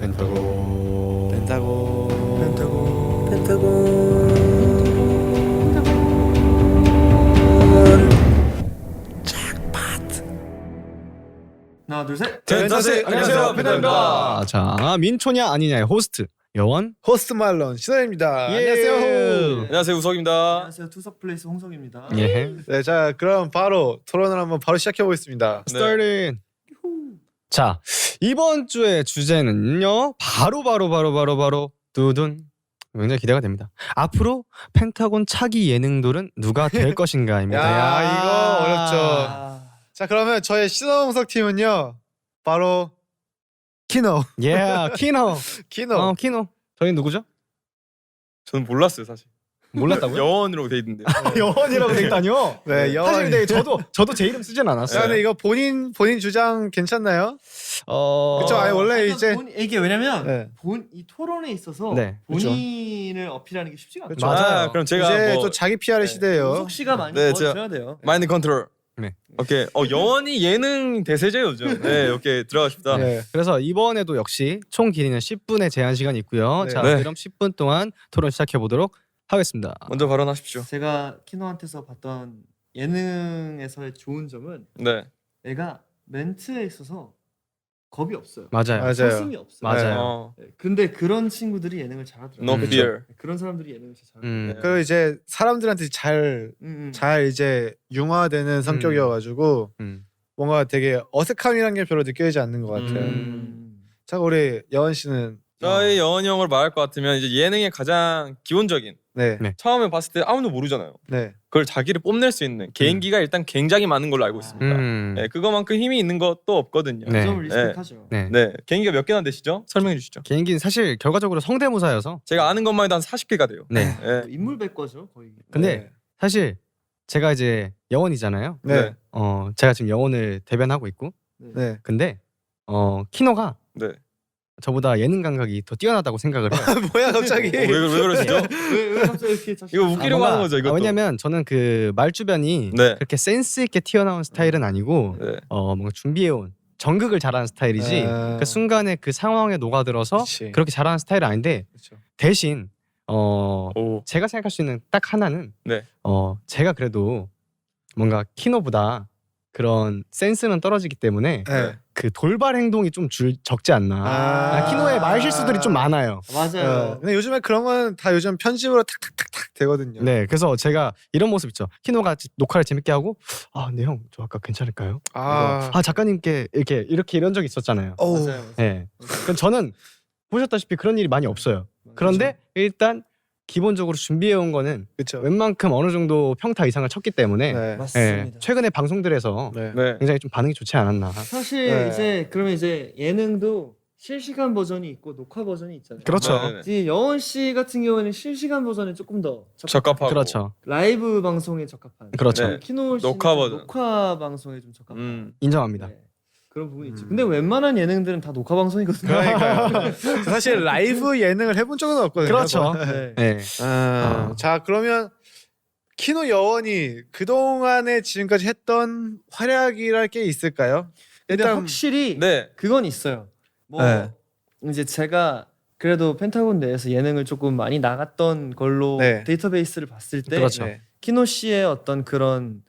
펜타곤 펜타곤 펜타곤 하나 둘셋 펜타스 안녕하세요 펜타곤입니다. 자, 민초냐 아니냐의 호스트 여원. 호스트 말론 신원입니다. 예. 안녕하세요. 안녕하세요 우석입니다. 안녕하세요 투석플레이스 홍석입니다. 예. 네, 자 그럼 바로 토론을 한번 바로 시작해 보겠습니다. 스타트. 자, 이번 주의 주제는요. 바로 두둔. 굉장히 기대가 됩니다. 앞으로 펜타곤 차기 예능돌은 누가 될 것인가입니다. 야, 이거 어렵죠. 아, 자 그러면 저의 신원홍석 팀은요 바로 키노. 예, 키노. 키노. 키노. 저희 누구죠? 저는 몰랐어요 사실. 몰랐다고요? 여원이라고 돼 있는데. 여원이라고 돼 있다뇨? 네, 여원. 사실 근데 저도 제 이름 쓰진 자, 않았어요. 근데 이거 본인 주장 괜찮나요? 그쵸, 아니 원래 이제 이게 왜냐면 네. 이 토론에 있어서 네, 그쵸. 본인을 어필하는 게 쉽지가 않아요. 그쵸. 맞아요. 그럼 제가 이제 뭐 또 자기 PR의 시대예요. 우석 씨가 많이 네, 도와줘야 돼요. 마인드 컨트롤. 네. 오케이. 여원이 예능 대세죠 요즘. 네, 오케이 들어가십니다. 네. 그래서 이번에도 역시 총 길이는 10분의 제한 시간이 있고요. 네. 자, 네. 그럼 10분 동안 토론 시작해 보도록 하겠습니다. 먼저 발언하십시오. 제가 키노한테서 봤던 예능에서의 좋은 점은 네. 애가 멘트에 있어서 겁이 없어요. 맞아요. 맞아요. 서슴이 없어요. 맞아요. 어, 네, 근데 그런 친구들이 예능을 잘하더라고요. no 음. fear. 네, 그런 사람들이 예능을 진짜 잘해요. 음. 네. 그리고 이제 사람들한테 잘 이제 융화되는 성격이어가지고 음. 뭔가 되게 어색함이란 게 별로 느껴지지 않는 것 같아요. 자 우리 여원 씨는 저희 여원이 형을 말할 것 같으면 이제 예능의 가장 기본적인 네, 네. 처음에 봤을 때 아무도 모르잖아요. 네, 그걸 자기를 뽐낼 수 있는 개인기가 일단 굉장히 많은 걸로 알고 있습니다. 네, 그거만큼 힘이 있는 것도 없거든요. 네. 좀 리스펙하죠. 네. 네, 개인기가 몇 개나 되시죠? 설명해 주시죠. 개인기는 사실 결과적으로 성대모사여서. 제가 아는 것만 해도 한 40개가 돼요. 네. 네. 인물 백과죠 거의. 근데 사실 제가 이제 여원이잖아요. 네, 제가 지금 여원을 대변하고 있고. 네. 근데 키노가 네. 저보다 예능 감각이 더 뛰어나다고 생각을 해요. 뭐야 갑자기? 왜 그러시죠? 왜 갑자기 이렇게 자신? 이거 웃기려고 뭔가- 하는 거죠, 이것도. 왜냐면 저는 그 말주변이 네. 그렇게 센스 있게 튀어나온 스타일은 아니고 네. 뭔가 준비해온 정극을 잘하는 스타일이지 아. 그 순간에 그 상황에 녹아들어서 그치. 그렇게 잘하는 스타일은 아닌데 그쵸. 대신 오. 제가 생각할 수 있는 딱 하나는 네. 제가 그래도 뭔가 키노보다 그런 센스는 떨어지기 때문에 네. 그 돌발 행동이 좀 적지 않나. 키노의 말 실수들이 좀 많아요. 맞아요. 근데 요즘에 그런 건 다 요즘 편집으로 탁탁탁탁 되거든요. 네, 그래서 제가 이런 모습 있죠. 키노가 녹화를 재밌게 하고 근데 형 저 아까 괜찮을까요? 작가님께 이렇게 이런 적이 있었잖아요. 어우. 맞아요. 네, 그럼 저는 보셨다시피 그런 일이 많이 없어요. 그런데 일단 기본적으로 준비해 온 거는 그렇죠. 웬만큼 어느 정도 평타 이상을 쳤기 때문에 네. 맞습니다. 최근에 방송들에서 네. 네. 굉장히 좀 반응이 좋지 않았나. 사실 네. 이제 그러면 이제 예능도 실시간 버전이 있고 녹화 버전이 있잖아요. 그렇죠. 네, 네, 네. 이제 여원 씨 같은 경우에는 실시간 버전에 조금 더 적합하고. 그렇죠. 라이브 방송에 적합한. 그렇죠. 네. 키노 씨는 녹화 좀 버전. 녹화 방송에 좀 적합한. 인정합니다. 네. 그런 부분이 있죠. 근데 웬만한 예능들은 다 녹화 방송이거든요. 그러니까요. 사실 라이브 예능을 해본 적은 없거든요. 그렇죠. 네. 네. 자 그러면 키노 여원이 그 동안에 지금까지 했던 활약이랄 게 있을까요? 근데 일단 확실히 네. 그건 있어요. 뭐 네. 이제 제가 그래도 펜타곤 내에서 예능을 조금 많이 나갔던 걸로 네. 데이터베이스를 봤을 때 그렇죠. 네. 키노 씨의 어떤 그런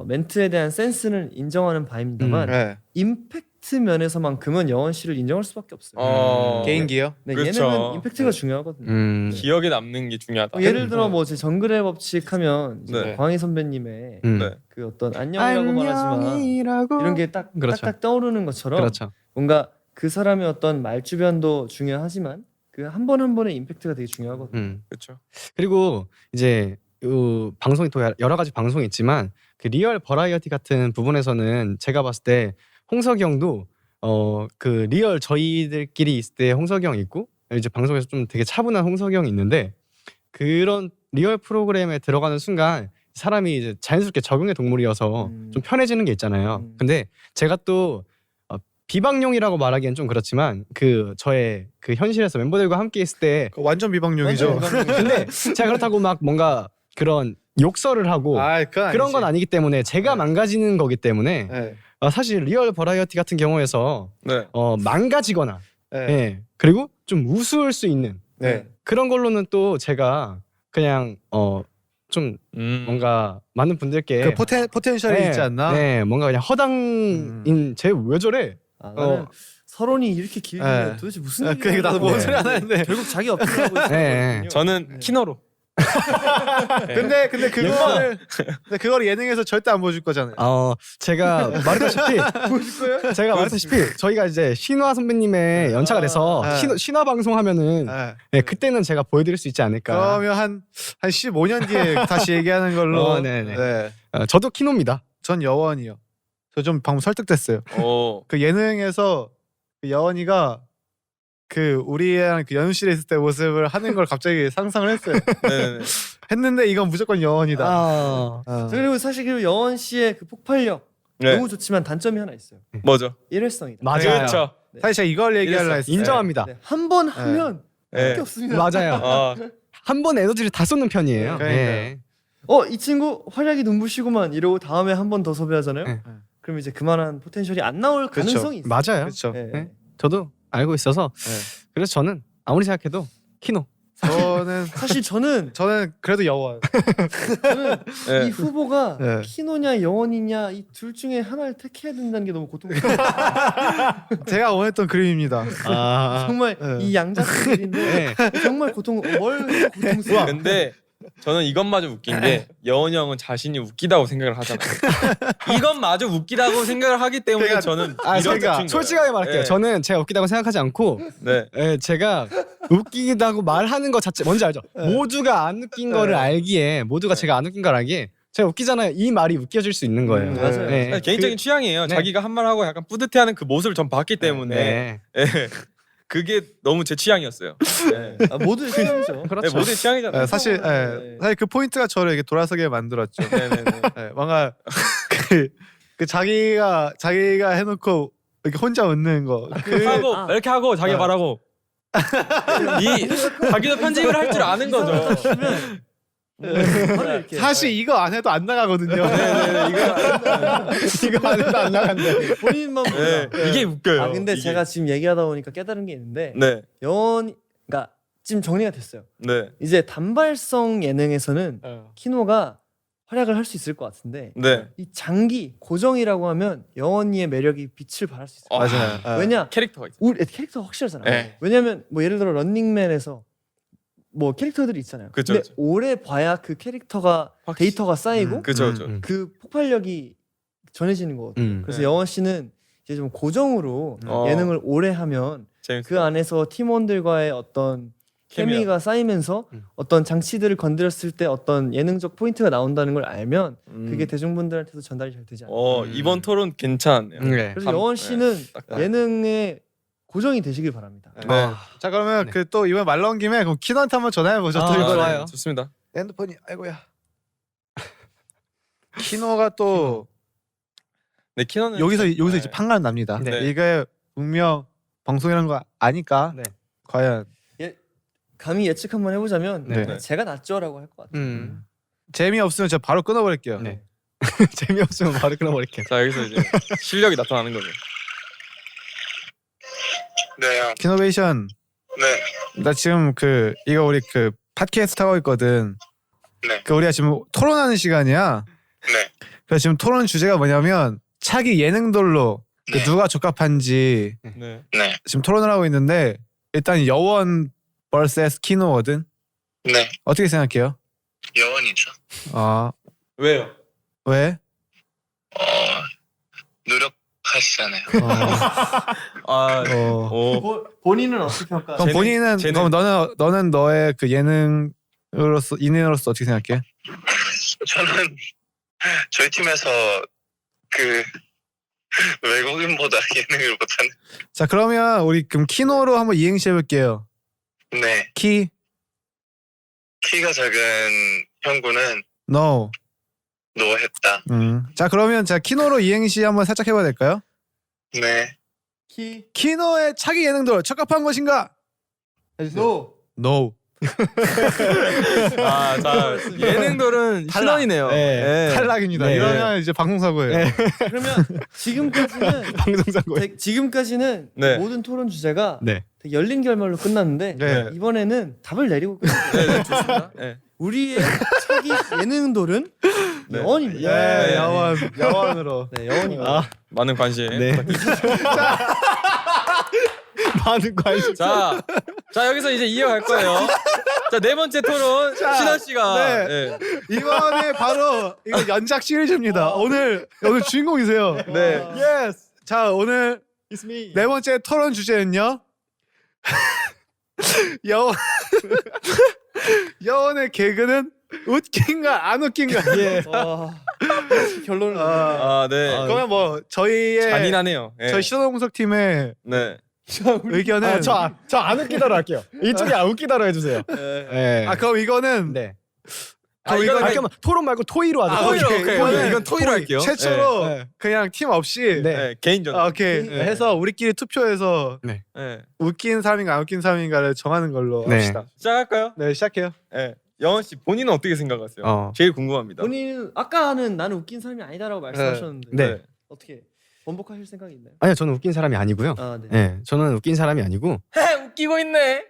멘트에 대한 센스는 인정하는 바입니다만 네. 임팩트 면에서만큼은 여원 씨를 인정할 수밖에 없어요. 개인기요? 네, 그렇죠. 예능은 임팩트가 중요하거든요. 기억에 남는 게 중요하다. 예를 들어 뭐 제 정글의 법칙 하면 이제 네. 광희 선배님의 네. 그 어떤 안녕이라고 말하지만 이런 게 딱 그렇죠. 딱딱 떠오르는 것처럼 그렇죠. 뭔가 그 사람의 어떤 말주변도 중요하지만 그 한 번 한 번의 임팩트가 되게 중요하거든요. 그렇죠. 그리고 이제 방송이 또 여러 가지 방송이 있지만 그 리얼 버라이어티 같은 부분에서는 제가 봤을 때 홍석이 형도 그 리얼 저희들끼리 있을 때 홍석이 형 있고 이제 방송에서 좀 되게 차분한 홍석이 형이 있는데 그런 리얼 프로그램에 들어가는 순간 사람이 이제 자연스럽게 적응의 동물이어서 좀 편해지는 게 있잖아요. 근데 제가 또 비방용이라고 말하기엔 좀 그렇지만 그 저의 그 현실에서 멤버들과 함께 있을 때 완전 비방용이죠. 근데 제가 그렇다고 막 뭔가 그런 욕설을 하고 그런 건 아니기 때문에 제가 망가지는 거기 때문에 네. 사실 리얼 버라이어티 같은 경우에서 네. 망가지거나 네. 예. 그리고 좀 우스울 수 있는 네. 그런 걸로는 또 제가 그냥 좀 뭔가 많은 분들께 그 포텐셜이 있지 않나? 네, 뭔가 그냥 허당인 쟤 왜 저래? 나는 서론이 이렇게 길면 네. 도대체 무슨 아, 얘기야? 그러니까 나도 뭔 네. 소리 안 하는데. 결국 자기 어필을 하고 있어요. 네. 저는 키노로. 근데 그거를 예능에서 절대 안 보여줄 거잖아요. 제가 말했다시피 제가 말했다시피 저희가 이제 신화 선배님의 연차가 돼서 네. 신화 방송하면은 네. 네, 그때는 제가 보여드릴 수 있지 않을까. 그러면 한 15년 뒤에 다시 얘기하는 걸로. 네네. 네. 저도 키노입니다. 전 여원이요. 저 좀 방금 설득됐어요. 오. 그 예능에서 그 여원이가 그 우리랑 그 연습실에 있을 때 모습을 하는 걸 갑자기 상상을 했어요. 네네네. 했는데 이건 무조건 여원이다. 아, 그리고 사실 그 여원 씨의 그 폭발력 네. 너무 좋지만 단점이 하나 있어요. 뭐죠? 일회성이다. 맞아요. 그렇죠. 사실 제가 이걸 얘기하려 이랬어. 했어요. 인정합니다. 네. 한 번 하면 네. 할게 없습니다. 맞아요. 아, 한 번 에너지를 다 쏟는 편이에요. 그러니까요. 이 친구 활약이 눈부시구만 이러고 다음에 한 번 더 섭외하잖아요. 네. 그럼 이제 그만한 포텐셜이 안 나올 그쵸. 가능성이 있어요. 맞아요. 그렇죠. 네. 네. 저도 알고 있어서 그래서 저는 아무리 생각해도 키노. 저는 사실 저는 그래도 여원. 네. 이 후보가 네. 키노냐 여원이냐 이 둘 중에 하나를 택해야 된다는 게 너무 고통스러워요. 제가 원했던 그림입니다. 정말 네. 이 양자택일인데 정말 고통스러워. 근데 저는 이것마저 웃긴 게 여원이 형은 자신이 웃기다고 생각을 하잖아요. 이것마저 웃기다고 생각을 하기 때문에 그러니까- 저는 아, 이런 그러니까 뜻인 솔직하게 말할게요. 네. 저는 제가 웃기다고 생각하지 않고 거예요. 네. 제가 웃기다고 말하는 것 자체 뭔지 알죠? 모두가 안 웃긴 거를 알기에 모두가 제가 안 웃긴 걸 알기에 제가 웃기잖아요. 이 말이 웃겨질 수 있는 거예요. 맞아요. 네. 개인적인 취향이에요. 네. 자기가 한 말 하고 약간 뿌듯해하는 그 모습을 전 봤기 때문에 네. 예. 그게 너무 제 취향이었어요. 네. 모두 취향이죠. 그렇죠. 네, 모든 취향이잖아요. 사실 네. 사실 그 포인트가 저를 이렇게 돌아서게 만들었죠. 네네네. 네, 뭔가 그 자기가 해놓고 이렇게 혼자 웃는 거. 하고 이렇게 하고 자기 아. 말하고 자기도 편집을 할 줄 아는 거죠. 이렇게. 사실 이거 안 해도 안 나가거든요. 네네네. 이거 안 해도 안 나간대. 본인만 몰라. 네, 이게 웃겨요. 근데 이게. 제가 지금 얘기하다 보니까 깨달은 게 있는데 네, 그러니까 지금 정리가 됐어요. 네, 이제 단발성 예능에서는 키노가 활약을 할 수 있을 것 같은데 네. 이 장기 고정이라고 하면 여원이의 매력이 빛을 발할 수 있어요. 맞아요. 왜냐 캐릭터가 있어요. 우리 캐릭터가 확실하잖아요. 네. 왜냐면 뭐 예를 들어 런닝맨에서 뭐 캐릭터들이 있잖아요. 그쵸, 근데 그쵸. 오래 봐야 그 캐릭터가 데이터가 쌓이고 그죠, 그죠. 그 폭발력이 전해지는 거거든요. 그래서 네. 여원 씨는 이제 좀 고정으로 예능을 오래 하면 재밌어요. 그 안에서 팀원들과의 어떤 케미가 쌓이면서 어떤 장치들을 건드렸을 때 어떤 예능적 포인트가 나온다는 걸 알면 그게 대중분들한테도 전달이 잘 되지 않아요. 이번 토론 괜찮네요. 네. 그래서 여원 씨는 딱 예능에 고정이 되시길 바랍니다. 네. 자 그러면 네. 그 또 이번 말 나온 김에 그럼 키노한테 한번 전화해 보죠. 또 아, 이거 좋아요. 네, 좋습니다. 핸드폰이 아이고야. 키노가 또 네, 키노는 여기서 네. 이제 판가름 납니다. 네. 이게 분명 방송이라는 거 아니까 네. 과연 감히 예측 한번 해보자면 네. 제가 낫죠라고 할 것 같아요. 재미없으면 제가 바로 끊어버릴게요. 네. 재미없으면 바로 끊어버릴게요. 자 여기서 이제 실력이 나타나는 거죠. 네, 키노베이션 네, 나 지금 이거 우리 팟캐스트 하고 있거든. 네. 우리가 지금 토론하는 시간이야. 네, 그래서 지금 토론 주제가 뭐냐면 차기 예능돌로 네. 누가 적합한지 네. 네, 지금 토론을 하고 있는데 일단 여원 vs 키노거든. 네, 어떻게 생각해요? 여원이죠. 아 왜요? 왜? 노력하시잖아요. 아, 오. 본인은 어떻게 평가? 그럼 본인은 재능. 그럼 너는 너의 그 인인으로서 어떻게 생각해? 저는 저희 팀에서 그 외국인보다 예능을 못하는. 자 그러면 우리 그럼 키노로 한번 이행시 해볼게요. 네, 키, 키가 작은 형구는 no. 노했다. 자 그러면 자 키노로 이행시 한번 살짝 해봐야 될까요? 네, 키 키노의 차기 예능돌 적합한 것인가? 노. No. 자 예능돌은 신원이네요. 네. 탈락입니다. 네. 이러면 이제 방송사고예요. 네. 그러면 지금까지는 방송사고에. 지금까지는 네. 모든 토론 주제가 네. 되게 열린 결말로 끝났는데 네. 이번에는 답을 내리고 끝났어요. 네, 좋습니다. 네. 우리의 차기 예능돌은 네. 여원입니다. 네, 네. 여원으로. 네, 여원입니다. 많은 관심. 네. 많은 관심. 자 여기서 이제 이어갈 거예요. 자 네 번째 토론 신원 씨가. 네. 네. 이번에 바로 이거 연작 시리즈입니다. 오늘 주인공이세요. 네. 예스. 자 오늘 It's me. 네 번째 토론 주제는요. 여원 여원의 개그는 웃긴가 안 웃긴가. 예. 와, 결론을 아, 네. 그러면 뭐 저희의 잔인하네요. 네. 저희 신호동석 팀의 네. 의견은 저 안 웃기다로 할게요. 이쪽이 안 웃기다로 해주세요. 네. 그럼 이거는 네. 그럼 이거는 이거는 그럼 토론 말고 토의로 하자. 토의로, 오케이. 오케이. 이거는 이건 토의로 할게요. 최초로 네. 그냥 팀 없이 네. 네. 개인전. 오케이 네. 해서 우리끼리 투표해서 네. 웃긴 사람인가 안 웃긴 사람인가를 정하는 걸로 네. 합시다. 시작할까요? 네 시작해요. 네. 영원 씨 본인은 어떻게 생각하세요? 어. 제일 궁금합니다. 본인 아까는 나는 웃긴 사람이 아니다라고 말씀하셨는데 네. 어떻게 번복하실 생각이 있나요? 아니요, 저는 웃긴 사람이 아니고요. 아, 네. 네, 저는 웃긴 사람이 아니고 웃기고 있네.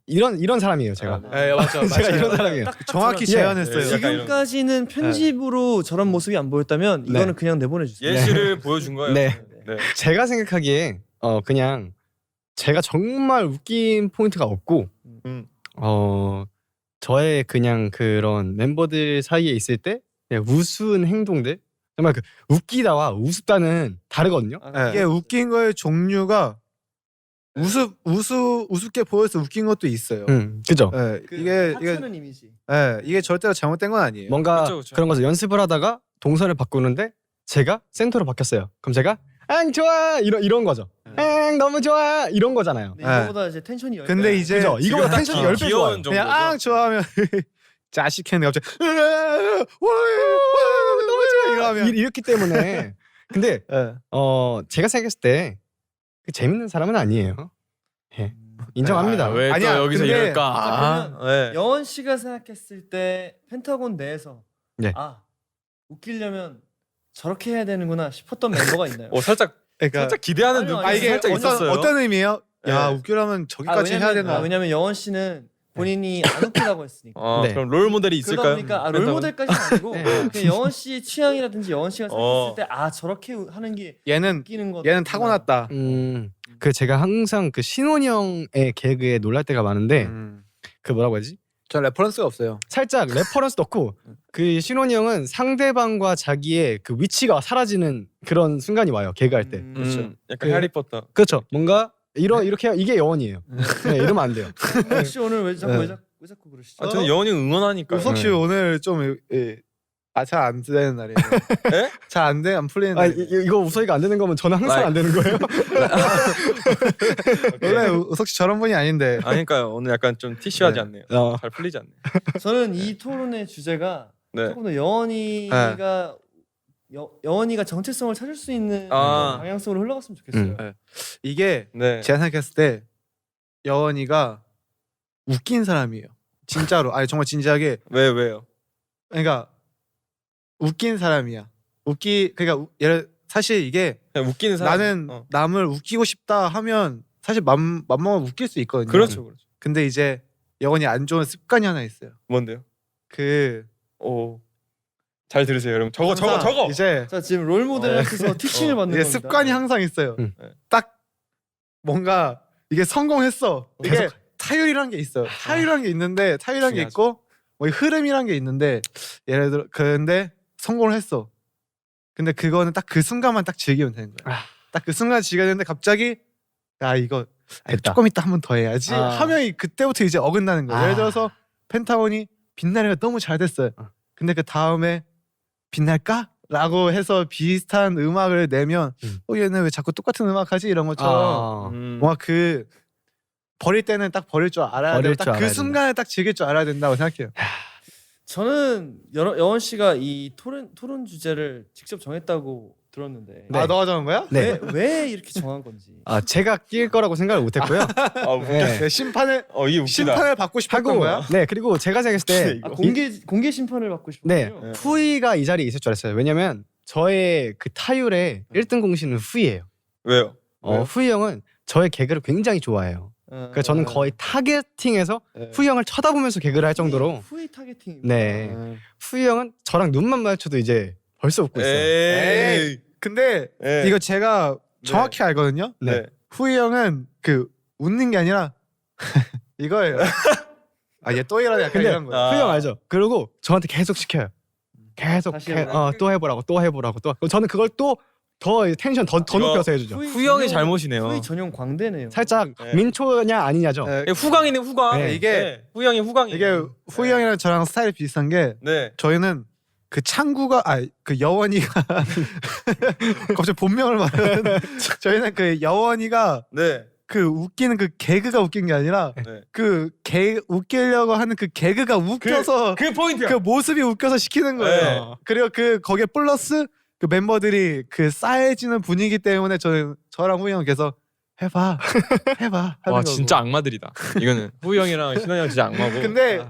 이런 사람이에요, 제가. 네 맞죠. 제가 이런 사람이에요. 딱 정확히 들어요. 재현했어요. 네, 약간 지금까지는 편집으로 저런 모습이 안 보였다면 네. 이거는 그냥 내보내주세요. 예시를 보여준 거예요. 네. 네. 제가 생각하기에 그냥 제가 정말 웃긴 포인트가 없고 음. 저의 그냥 그런 멤버들 사이에 있을 때 그냥 우스운 행동들 정말 그 웃기다와 우습다는 다르거든요. 아, 이게 웃긴 거의 종류가 우습게 보여서 웃긴 것도 있어요. 그죠. 네, 그 이게 하찮은 이미지. 이게 절대로 잘못된 건 아니에요. 뭔가 그쵸, 그쵸. 그런 것을 연습을 하다가 동선을 바꾸는데 제가 센터로 바뀌었어요. 그럼 제가 앙 좋아 이런 거죠. 앙 너무 좋아 이런 거잖아요. 근데 이거보다 이제 텐션이 열 근데 이제 그죠? 이거보다 지금 텐션이 딱 10배 귀여운 좋아요. 정도죠. 그냥 좋아하면 자식 했는데 갑자기 너무 좋아 이거 하면 이렇기 때문에 근데 네. 제가 생각했을 때 그 재밌는 사람은 아니에요. 예. 인정합니다. 왜 또 아니야, 여기서 근데- 이럴까? 네. 여원 씨가 생각했을 때 펜타곤 내에서 네. 웃기려면 저렇게 해야 되는구나 싶었던 멤버가 있나요? 살짝 그러니까 기대하는 아니요, 눈빛이 아니, 이게 살짝 있었어요. 어떤 의미예요? 야 네. 웃기려면 저기까지 해야 되나? 왜냐면 여원 씨는 본인이 안 웃기다고 했으니까. 네. 그럼 롤 모델이 그러다 있을까요? 보니까 롤 모델까지는 아니고 네. 그냥 여원 씨의 취향이라든지 여원 씨가 생각했을 때 저렇게 하는 게 얘는 웃기는 거. 타고났다. 그 제가 항상 그 신원이 형의 개그에 놀랄 때가 많은데 그 뭐라고 하지? 전 레퍼런스가 없어요. 살짝 레퍼런스 넣고 그 신원이 형은 상대방과 자기의 그 위치가 사라지는 그런 순간이 와요. 개그할 때. 그렇죠. 약간 그- 해리포터. 그렇죠. 뭔가 이렇게 이게 여원이에요. 네, 이러면 안 돼요. 혹시 오늘 왜 자꾸 그러시죠? 저는 여원이 응원하니까. 우석 씨 오늘 좀 잘 안 되는 날이에요. 네? 잘 안 풀리는 아, 날. 이거 우석이가 안 되는 거면 저는 항상 안 되는 거예요. 원래 우석 씨 저런 분이 아닌데. 아니까요. 오늘 약간 좀 티슈하지 네. 않네요. 어. 잘 풀리지 않네. 저는 이 토론의 주제가 네. 조금 더 여원이가 여원이가 정체성을 찾을 수 있는 방향성으로 흘러갔으면 좋겠어요. 이게 네. 제가 생각했을 때 여원이가 웃긴 사람이에요. 진짜로. 아니 정말 진지하게. 왜요? 그러니까 웃긴 사람이야. 그러니까 사실 이게 그냥 웃기는 사람. 나는 남을 웃기고 싶다 하면 사실 맘먹으면 웃길 수 있거든요. 그렇죠. 근데 이제 여원이 안 좋은 습관이 하나 있어요. 뭔데요? 잘 들으세요, 여러분. 저거. 이제 자 지금 롤 모델한테서 티칭을 받는 이게 겁니다. 습관이 항상 있어요. 딱 뭔가 이게 성공했어. 이게 타율이란 게 있어요. 타율이란 게 있는데 타율이란 게 있고 뭐 흐름이란 게 있는데 예를 들어 근데 성공을 했어. 근데 그거는 딱 그 순간만 딱 즐기면 되는 거야. 딱 그 순간 즐겨야 되는데 갑자기 야 이거 됐다. 조금 이따 한 번 더 해야지 하면 그때부터 이제 어긋나는 거예요. 예를 들어서 펜타곤이 빛나래가 너무 잘 됐어요. 근데 그 다음에 빛날까? 라고 해서 비슷한 음악을 내면 얘는 왜 자꾸 똑같은 음악 하지? 이런 것처럼 뭔가 그 버릴 때는 딱 버릴 줄 알아야 돼요. 딱 그 순간에 딱 즐길 줄 알아야 된다고 생각해요. 저는 여원 씨가 이 토론 주제를 직접 정했다고 들었는데 네. 아 너가 정한 거야? 네. 왜 이렇게 정한 건지. 아 제가 낄 거라고 생각을 못했고요. 네. 네, 심판을 이게 웃기다. 심판을 받고 싶었던 하고 거야? 네 그리고 제가 생각했을 때 아, 공개 심판을 받고 네 싶었군요. 후이가 이 자리에 있을 줄 알았어요. 왜냐면 저의 그 타율의 1등 공신은 후이예요. 왜요? 후이 형은 저의 개그를 굉장히 좋아해요. 그러니까 저는 거의 타겟팅해서 네. 후이 형을 쳐다보면서 개그를 할 정도로 후이 타겟팅. 네 후이 형은 저랑 눈만 마주쳐도 이제 벌써 웃고 있어요. 에이. 근데 네. 이거 제가 정확히 알거든요. 네. 후이 형은 그 웃는 게 아니라 이거예요. 아 얘 또 이러네 약간 근데 이런 거예요. 아. 후이 형 알죠? 그리고 저한테 계속 시켜요. 계속 다시 해보라고? 또 해보라고 또 해보라고 또 저는 그걸 또 더 텐션 더 이거 높여서 해주죠. 후형이 잘못이네요. 후이 전용 광대네요. 살짝 네. 민초냐 아니냐죠. 네, 후광이네 후광. 네, 이게- 후형이 후광이. 이게 후이 형이랑 저랑 스타일이 비슷한 게 네. 저희는 그 창구가 그 여원이가 갑자기 본명을 말하는 저희는 그 여원이가 네. 그 웃기는 그 개그가 웃긴 게 아니라 네. 그 웃기려고 하는 그 개그가 웃겨서 그 포인트야. 그 모습이 웃겨서 시키는 거예요. 네. 그리고 그 거기에 플러스 그 멤버들이 그 싸해지는 분위기 때문에 저랑 후이 형 계속 해봐 하는 와 거고. 진짜 악마들이다. 이거는 후형이랑 신원이 형 진짜 악마고. 근데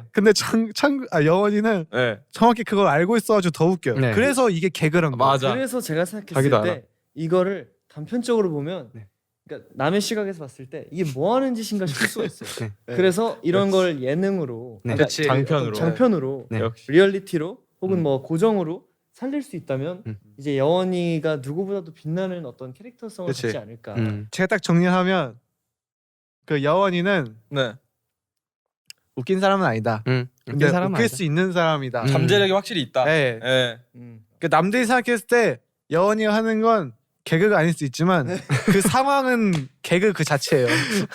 영원이는 네. 정확히 그걸 알고 있어가지고 더 웃겨요. 네. 그래서 이게 개그란 거예요. 맞아. 그래서 제가 생각했을 자기도 때 알아. 이거를 단편적으로 보면 네. 그러니까 남의 시각에서 봤을 때 이게 뭐 하는 짓인가 싶을 수가 있어요. 네. 그래서 이런 걸 예능으로 네. 그러니까 그치. 장편으로. 장편으로 네. 역시. 리얼리티로 혹은 뭐 고정으로 살릴 수 있다면 음. 이제 여원이가 누구보다도 빛나는 어떤 캐릭터성을 그치. 갖지 않을까. 제가 딱 정리하면 그 여원이는 네. 웃긴 사람은 아니다. 근데 웃긴 사람은 웃길 아니다. 수 있는 사람이다. 잠재력이 확실히 있다. 네. 네. 그 남들이 생각했을 때 여원이가 하는 건 개그가 아닐 수 있지만 그 상황은 개그 그 자체예요.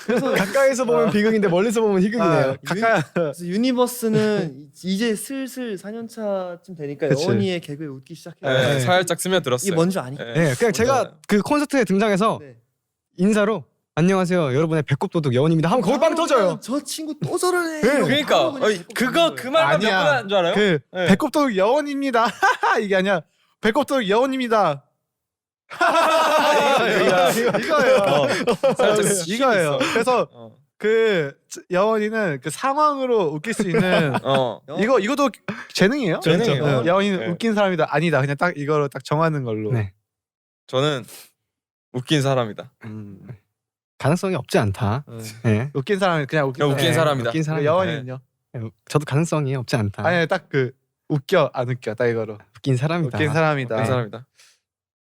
그래서 가까이서 보면 비극인데 멀리서 보면 희극이네요. 가까이 그래서 유니버스는 이제 슬슬 4년차쯤 되니까 그치. 여원이의 개그에 웃기 시작해요. 네. 네. 살짝 스며들었어요. 이게 뭔지 아니까. 네. 네, 그냥 제가 그 콘서트에 등장해서 네. 인사로 안녕하세요 여러분의 배꼽도둑 여원입니다 하면 거기 빵 터져요. 저 친구 또 저러네. 네. 그러니까 그거 그 말만 몇 아니야. 번 한 줄 알아요? 그 네. 배꼽도둑 여원입니다. 이게 아니야. 배꼽도둑 여원입니다. 이거예요. 살짝 이거예요. 그래서 어. 그 여원이는 그 상황으로 웃길 수 있는 어. 이것도 재능이에요. 재능이에요. 네. 여원이는 네. 웃긴 사람이다 아니다 그냥 딱 이거로 딱 정하는 걸로. 네. 저는 웃긴 사람이다. 가능성이 없지 않다. 네. 웃긴 사람이 그냥 웃긴 그냥 웃긴 사람. 사람이다. 웃긴 사람. 여원이는요? 저도 가능성이 없지 않다. 아니 딱 그 웃겨 안 웃겨 딱 이거로 웃긴 사람이다. 웃긴 사람이다. 웃긴 사람이다.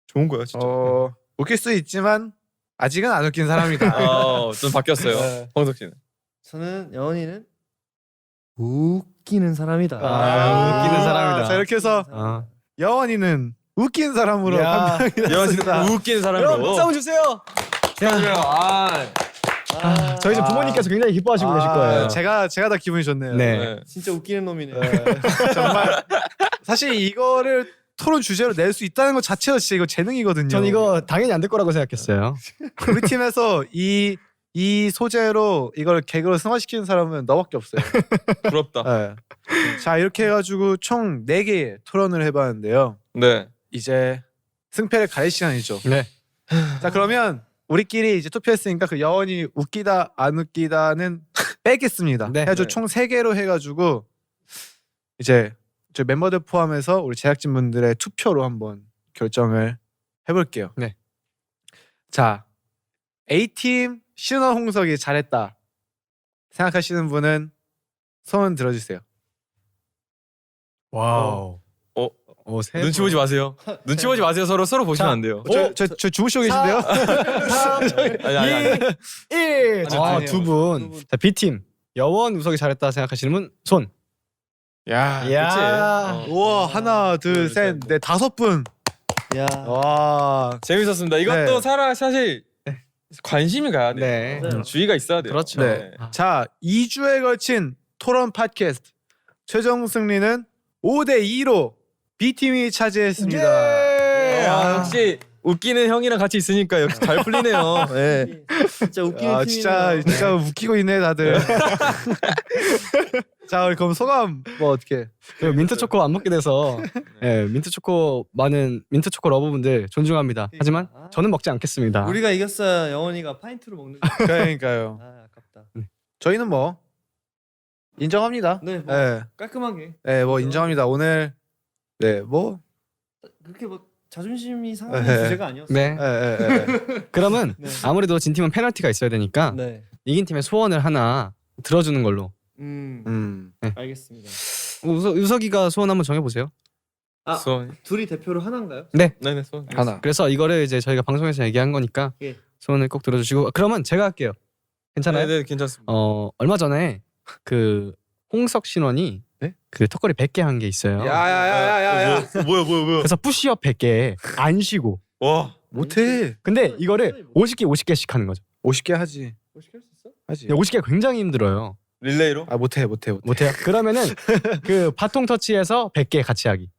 좋은 거야 진짜. 웃길 수 있지만 아직은 안 웃긴 사람이다. 좀 바뀌었어요. 네. 홍석 씨는. 저는 여원이는 웃기는 사람이다. 웃기는 사람이다. 자 이렇게 해서 아. 여원이는 웃긴 사람으로 야. 판명이 여원 났습니다. 씨는 웃긴 사람으로. 여러분 박수 주세요. 저희 집 부모님께서 굉장히 기뻐하시고 계실 거예요. 제가 다 기분이 좋네요. 네. 네. 진짜 웃기는 놈이네. 정말 사실 이거를 토론 주제로 낼 수 있다는 것 자체가 진짜 이거 재능이거든요. 전 이거 당연히 안 될 거라고 생각했어요. 우리 팀에서 이 소재로 이걸 개그로 승화시키는 사람은 너밖에 없어요. 부럽다. 네. 자 이렇게 해가지고 총 4개 토론을 해봤는데요. 네. 이제 승패를 가릴 시간이죠. 네. 자 그러면 우리끼리 이제 투표했으니까 그 여원이 웃기다 안 웃기다는 빼겠습니다. 네. 해가지고 네. 총 3개로 해가지고 이제 저희 멤버들 포함해서 우리 제작진분들의 투표로 한번 결정을 해볼게요. 네. 자 A팀 신원 홍석이 잘했다 생각하시는 분은 손 들어주세요. 와우. 세 눈치 분. 보지 마세요. 눈치 보지 마세요. 서로 보시면 안 돼요. 저 주무시고 계신데요? 3, 아니. 1. 아니요. 아, 두 분. 자, B팀. 여원 우석이 잘했다 생각하시는 분 손. 야, 야. 그치? 우와 하나 둘, 셋, 둘셋넷 5분. 야. 와 재밌었습니다. 이것도 네. 사실 관심이 가야 돼요. 네. 맞아요. 주의가 있어야 돼요. 그렇죠. 네. 자, 2주에 걸친 토론 팟캐스트 최종 승리는 5대 2로 B팀이 차지했습니다. 예. 아, 역시 웃기는 형이랑 같이 있으니까 역시 잘 풀리네요. 네. 진짜 웃기는 팀이네요. 진짜 웃기고 있네 다들. 자 우리 그럼 소감 뭐 어떻게? 그 민트 초코 안 먹게 돼서 예, 민트 초코 많은 민트 초코 러버분들 존중합니다. 하지만 저는 먹지 않겠습니다. 우리가 이겼어야 영원이가 파인트로 먹는 거. 그러니까요. 아 아깝다. 저희는 뭐 인정합니다. 네, 뭐 네, 깔끔하게. 네, 뭐 인정합니다. 오늘 네, 뭐 그렇게 뭐 자존심이 상하는 네. 주제가 아니었어. 네. 그러면 네. 아무래도 진 팀은 페널티가 있어야 되니까 네. 이긴 팀의 소원을 하나 들어주는 걸로. 알겠습니다. 유석이가 소원 한번 정해 보세요. 아 소원. 둘이 대표로 하나인가요? 네네 소원. 하나. 그래서 이거를 이제 저희가 방송에서 얘기한 거니까 예. 소원을 꼭 들어주시고 그러면 제가 할게요. 괜찮아요? 네네 괜찮습니다. 얼마 전에 그 홍석 신원이 네? 그 턱걸이 100개 한 게 있어요. 야야야야야. 뭐야. 그래서 푸시업 100개 안 쉬고. 와. 못해. 근데 이거를 50개씩 하는 거죠. 50개 하지. 어떻게 할 수 있어? 하지. 50개 굉장히 힘들어요. 릴레이로? 아 못해. 못해요? 그러면은 그 바통 터치해서 100개 같이 하기.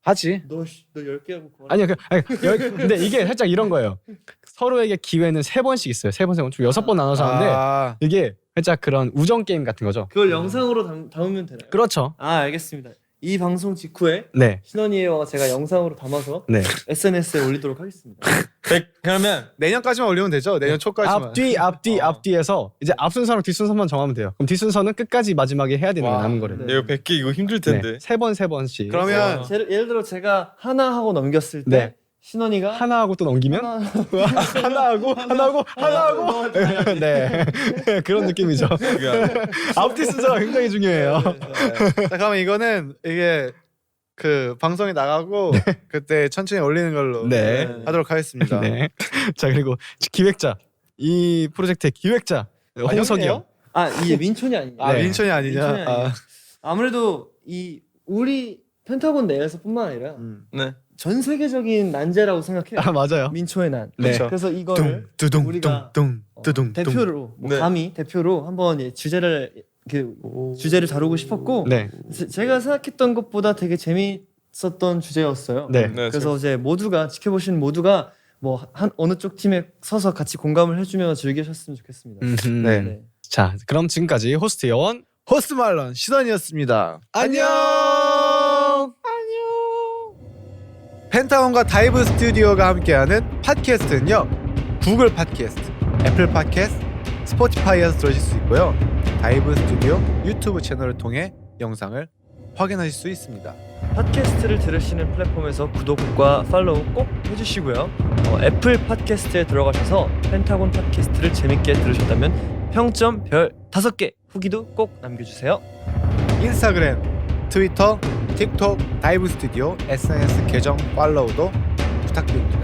하지. 너 10개 하고 그만. 아니요. 근데 이게 살짝 이런 거예요. 서로에게 기회는 3번씩 있어요. 3번, 총 6번 나눠서 하는데 아, 이게 살짝 그런 우정 게임 같은 거죠. 그걸 영상으로 담으면 되나요? 그렇죠. 아 알겠습니다. 이 방송 직후에 네. 신원이와 제가 영상으로 담아서 네. SNS에 올리도록 하겠습니다. 그러면 내년까지만 올리면 되죠. 내년 초까지만. 앞뒤에서 이제 앞순서랑 뒷순서만 정하면 돼요. 그럼 뒷순서는 끝까지 마지막에 해야 되는 거 와. 남은 거를. 네. 이거 100개 이거 힘들 텐데. 네. 3번씩. 그러면 예를 들어 제가 하나 하고 넘겼을 때 네. 신원이가 하나 하고 또 넘기면 하나 하고 네. 그런 느낌이죠. 앞뒤 순서가 굉장히 중요해요. 자, 그러면 이거는 이게 그 방송에 나가고 그때 천천히 올리는 걸로 네. 하도록 하겠습니다. 네. 자, 그리고 기획자. 이 프로젝트의 기획자. 홍석이 형. 아 이게 민촌이 아니냐? 아 네. 민천이 아니냐? 민촌이 아니냐? 아, 아무래도 이 우리 펜타곤 내에서뿐만 아니라 네. 전 세계적인 난제라고 생각해요. 아, 맞아요. 민초의 난. 네. 그쵸. 그래서 이거를 뚱 우리가 뚱 뚜둥 대표로 뭐 네. 감히 대표로 한번 주제를 다루고 싶었고 네. 제가 생각했던 것보다 되게 재미있었던 주제였어요. 네. 네. 그래서 이제 모두가 지켜보시는 모두가 뭐 어느 쪽 팀에 서서 같이 공감을 해주며 즐기셨으면 좋겠습니다. 네. 네. 자, 그럼 지금까지 호스트 여원 호스트 말런 시선이었습니다. 안녕. 펜타곤과 다이브 스튜디오가 함께하는 팟캐스트는요. 구글 팟캐스트, 애플 팟캐스트, 스포티파이에서 들으실 수 있고요. 다이브 스튜디오 유튜브 채널을 통해 영상을 확인하실 수 있습니다. 팟캐스트를 들으시는 플랫폼에서 구독과 팔로우 꼭 해주시고요. 애플 팟캐스트에 들어가셔서 펜타곤 팟캐스트를 재밌게 들으셨다면 평점 별 5개 후기도 꼭 남겨주세요. 인스타그램, 트위터, 틱톡, 다이브 스튜디오 SNS 계정 팔로우도 부탁드립니다.